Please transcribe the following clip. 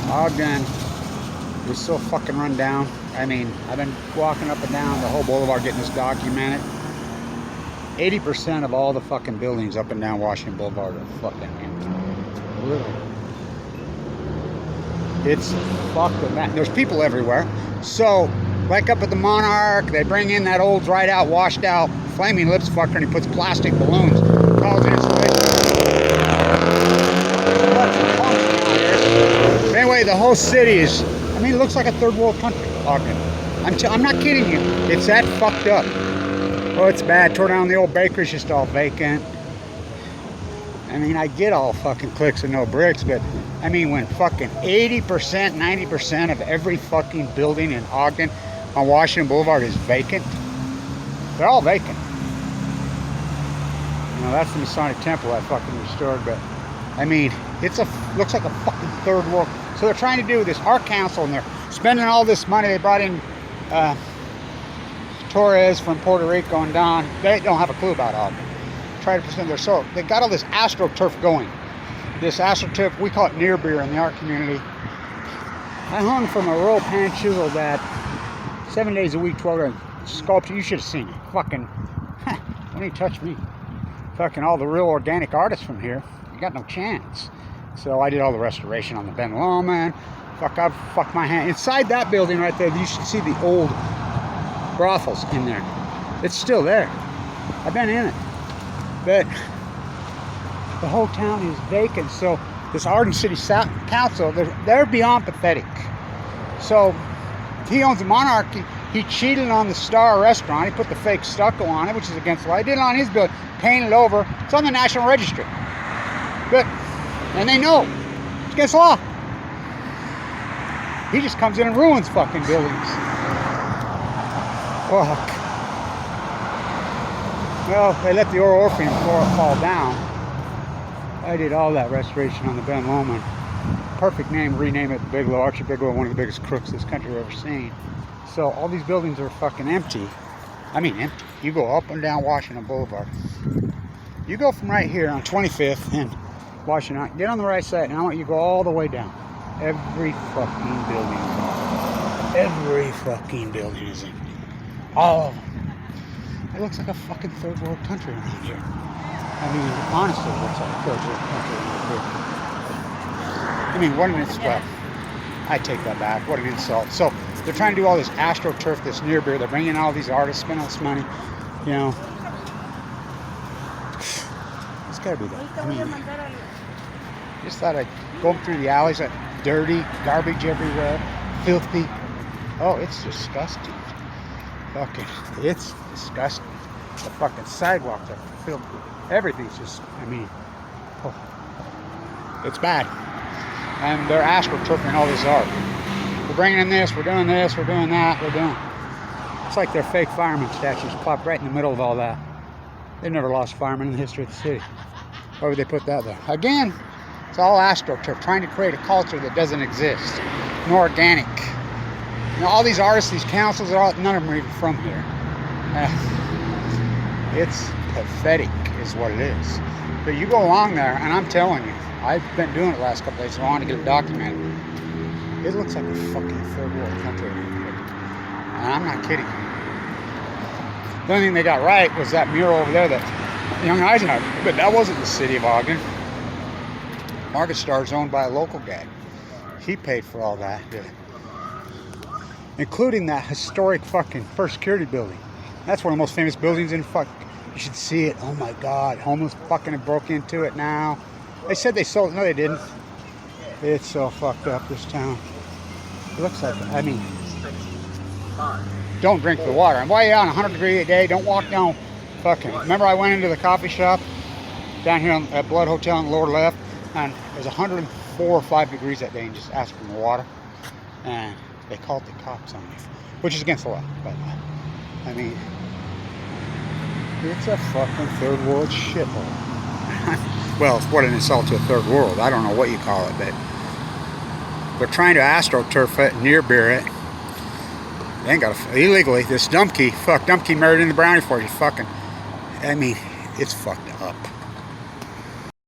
Ogden is so fucking run down. I mean, I've been walking up and down the whole boulevard getting this documented. 80% of all the fucking buildings up and down Washington Boulevard are fucking empty. Literally. It's fucked with that. There's people everywhere. So, like up at the Monarch, they bring in that old dried out, washed out Flaming Lips fucker and he puts plastic balloons. Calls it insulation. Anyway, the whole city is, I mean, it looks like a third world country, Ogden. I'm not kidding you. It's that fucked up. Oh, it's bad. Tore down the old bakery's just all vacant. I mean, I get all fucking clicks and no bricks, but I mean, when fucking 80%, 90% of every fucking building in Ogden on Washington Boulevard is vacant, they're all vacant. You know, that's the Masonic temple I fucking restored, but I mean, looks like a fucking third world. So they're trying to do this art council, and they're spending all this money. They brought in Torres from Puerto Rico and Don. They don't have a clue about Ogden. Try to present their soul. They got all this Astroturf going. This Astroturf, we call it near beer in the art community. I hung from a roll pan chisel that 7 days a week, 12 hours sculpture. You should have seen it. Fucking, don't even touch me. Fucking all the real organic artists from here. You got no chance. So I did all the restoration on the Ben Lomond. Fuck, I've fucked my hand. Inside that building right there, you should see the old brothels in there. It's still there. I've been in it. But the whole town is vacant. So this Ogden City Council, they're beyond pathetic. So he owns the Monarchy. He cheated on the Star restaurant. He put the fake stucco on it, which is against the law. He did it on his building, painted it over. It's on the National Registry. But, and they know it's against the law. He just comes in and ruins fucking buildings. Fuck. Well, they let the Orpheum floor fall down. I did all that restoration on the Ben Lomond. Perfect name, rename it Bigelow. Archie Bigelow, one of the biggest crooks this country ever seen. So all these buildings are fucking empty. I mean empty. You go up and down Washington Boulevard. You go from right here on 25th and Washington, get on the right side, and I want you to go all the way down. Every fucking building is empty. Every fucking building is empty. All of them. It looks like a fucking third world country around here. I mean, honestly, it looks like a third world country around here. I mean, what an insult. I take that back. What an insult. So, they're trying to do all this Astroturf, this near beer. They're bringing in all these artists, spending all this money. You know. It's gotta be that. I mean, just thought I'd go through the alleys, like dirty, garbage everywhere, filthy. Oh, it's disgusting. Fucking, it's disgusting. The fucking sidewalks are filled. Everything's just, I mean, oh, it's bad. And they're astroturfing all this art. We're bringing in this, we're doing that, we're doing. It's like their fake fireman statues plopped right in the middle of all that. They've never lost firemen in the history of the city. Why would they put that there? Again, it's all astroturf, trying to create a culture that doesn't exist. And organic. You know, all these artists, these councils, none of them are even from here. It's pathetic is what it is. But you go along there, and I'm telling you, I've been doing it the last couple days, so I want to get it documented. It looks like a fucking third world country around here. And I'm not kidding you. The only thing they got right was that mural over there that Young Eisenhower, but that wasn't the city of Ogden. Market Star is owned by a local guy. He paid for all that. Including that historic fucking First Security building. That's one of the most famous buildings in fuck. You should see it. Oh my God, homeless fucking have broke into it now. They said they sold it. No, they didn't. It's so fucked up, this town. It looks like, I mean, don't drink the water. And while you're on 100-degree a day, don't walk down fucking. Remember I went into the coffee shop down here at Blood Hotel on the lower left, and it was 104 or 5 degrees that day, and just asked for more water. And they called the cops on me, which is against the law, by the way. I mean, it's a fucking third world shithole. Well, what an insult to a third world. I don't know what you call it, but they're trying to astroturf it, near beer it. They ain't got to, illegally. This Dumpkey married in the brownie for you. Fucking, I mean, it's fucked up.